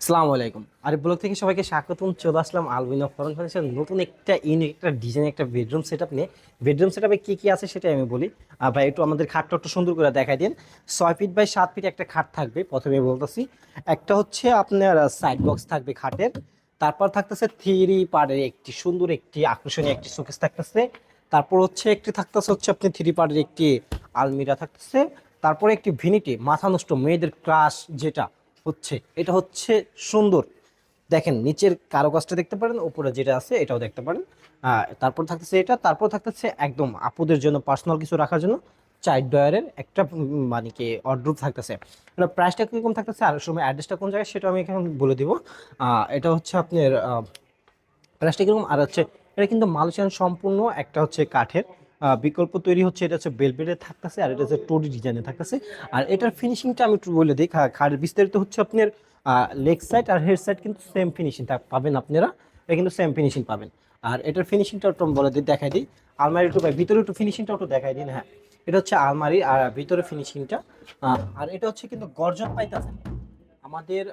আসসালামু আলাইকুম। আরিফ ব্লগ থেকে সবাইকে স্বাগতম। চলে আসলাম আলবিনা ফরেন ফার্নিচার নতুন একটা ইউনিক একটা ডিজাইন একটা বেডরুম সেটআপ নিয়ে। বেডরুম সেটআপে কি কি আছে সেটাই আমি বলি। ভাই একটু আমাদের খাটটা একটু সুন্দর করে দেখাই দিন। 6 ফিট বাই 7 ফিট একটা খাট থাকবে, প্রথমে বলতেছি। একটা হচ্ছে আপনার সাইড বক্স থাকবে খাটের। তারপর থাকতেছে 3 পার্টের একটি সুন্দর একটি আকর্ষণীয় একটি শোকেস থাকতেছে। তারপর হচ্ছে একটি থাকতেছে হচ্ছে আপনি 3 পার্টের একটি আলমিরা থাকতেছে। তারপরে একটি ভিনিটি মাথা নষ্ট মেয়েদের ক্রাশ যেটা হচ্ছে, এটা হচ্ছে সুন্দর। দেখেন নিচের কারুকাজটা দেখতে পারেন, উপরে যেটা আছে এটাও দেখতে পারেন। তারপর থাকতেছে এটা, তারপর থাকতেছে একদম আপুদের জন্য পার্সোনাল কিছু রাখার জন্য 4 ডয়ারের একটা মানে কি অর্ডার থাকতেছে। এটা প্রাইসটা কিরকম থাকতেছে আর সময় অ্যাড্রেসটা কোন জায়গায় সেটা আমি এখন বলে দিব। এটা হচ্ছে আপনার প্রাইসটা কিরকম আর হচ্ছে এটা কিন্তু মালয়েশিয়ান সম্পূর্ণ একটা হচ্ছে কাঠের বিকল্প তৈরি হচ্ছে। এটা হচ্ছে বেলভেটে থাকতেছে আর এটা হচ্ছে টোডি ডিজাইনে থাকতেছে। আর এটার ফিনিশিংটা আমি একটু বলে দিই। খাটের বিস্তারিত হচ্ছে আপনার লেগ সাইড আর হেড সাইড কিন্তু সেম ফিনিশিং পাবেন আপনারা। এটা কিন্তু সেম ফিনিশিং পাবেন। আর এটার ফিনিশিংটা একটু বলে দিই, দেখাই দিই। আলমারি একটু ভিতরে একটু ফিনিশিংটা একটু দেখাই দিন। হ্যাঁ, এটা হচ্ছে আলমারি আর ভিতরে ফিনিশিংটা। আর এটা হচ্ছে কিন্তু গর্জন পাইতেছেন আমাদের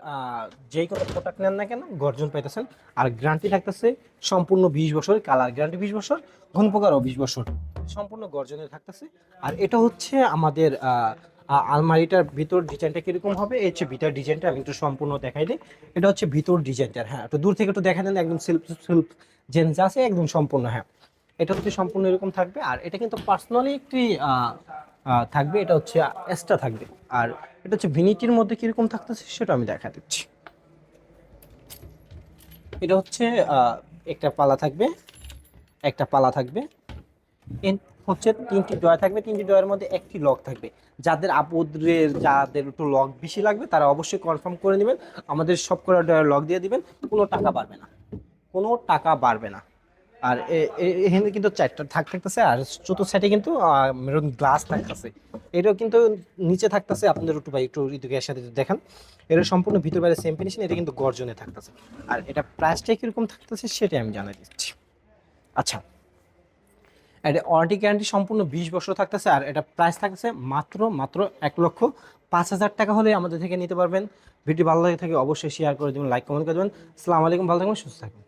যে কোনো প্রোডাক্ট নেন না কেন গর্জন পাইতেছেন। আর গ্যারান্টি থাকতেছে সম্পূর্ণ 20 বছর, কালার গ্যারান্টি 20 বছর, ঘন পোকারও 20 বছর, সম্পূর্ণ গর্জনের থাকতেছে। আর এটা হচ্ছে আমাদের আলমারিটার ভিতর ডিজাইনটা কিরকম হবে, এই হচ্ছে ভিতর ডিজাইনটা আমি একটু সম্পূর্ণ দেখাই দিই। এটা হচ্ছে ভিতর ডিজাইনটা। হ্যাঁ, একটু দূর থেকে একটু দেখা দেন, একদম সেলফ সেলফ জেন্স আছে একদম সম্পূর্ণ। হ্যাঁ, এটা হচ্ছে সম্পূর্ণ এরকম থাকবে। আর এটা কিন্তু পার্সোনালি একটি থাকবে, এটা হচ্ছে এক্সট্রা থাকবে। আর এটা হচ্ছে ভিনিটির মধ্যে কিরকম থাকতেছে সেটা আমি দেখা দিচ্ছি। এটা হচ্ছে একটা পালা থাকবে, একটা পালা থাকবে। হচ্ছে 3টি ড্রয়ার থাকবে, 3টি ড্রয়ারের মধ্যে একটি লক থাকবে। যাদের আপুদের যাদের একটু লক বেশি লাগবে তারা অবশ্যই কনফার্ম করে নেবেন, আমাদের সব কটা ড্রয়ার লক দিয়ে দিবেন। কোনো টাকা বাড়বে না, কোনো টাকা বাড়বে না। আর এখানে কিন্তু 4টা থাকতেছে। আর চতুর্থ সাইডে কিন্তু মেরুন গ্লাস থাকতেছে। এটাও কিন্তু নিচে থাকতেছে আপনাদের একটু ভাই একটু এর সাথে যদি দেখেন, এটা সম্পূর্ণ ভিতর বাইরে সেম ফিনিশিং। এটা কিন্তু গর্জনে থাকতেছে। আর এটা প্রাইসটা কিরকম থাকতেছে সেটাই আমি জানাই দিচ্ছি। আচ্ছা, এটা ওয়ারেন্টি গ্যারান্টি সম্পূর্ণ 20 বছর থাকতেছে। আর এটা প্রাইস থাকতেছে মাত্র মাত্র 1,05,000 টাকা হলে আমাদের থেকে নিতে পারবেন। ভিডিও ভালো লাগে থাকে অবশ্যই শেয়ার করে দেবেন, লাইক কমেন্ট করে দেবেন। আসসালামু আলাইকুম, ভালো থাকবেন, সুস্থ থাকবেন।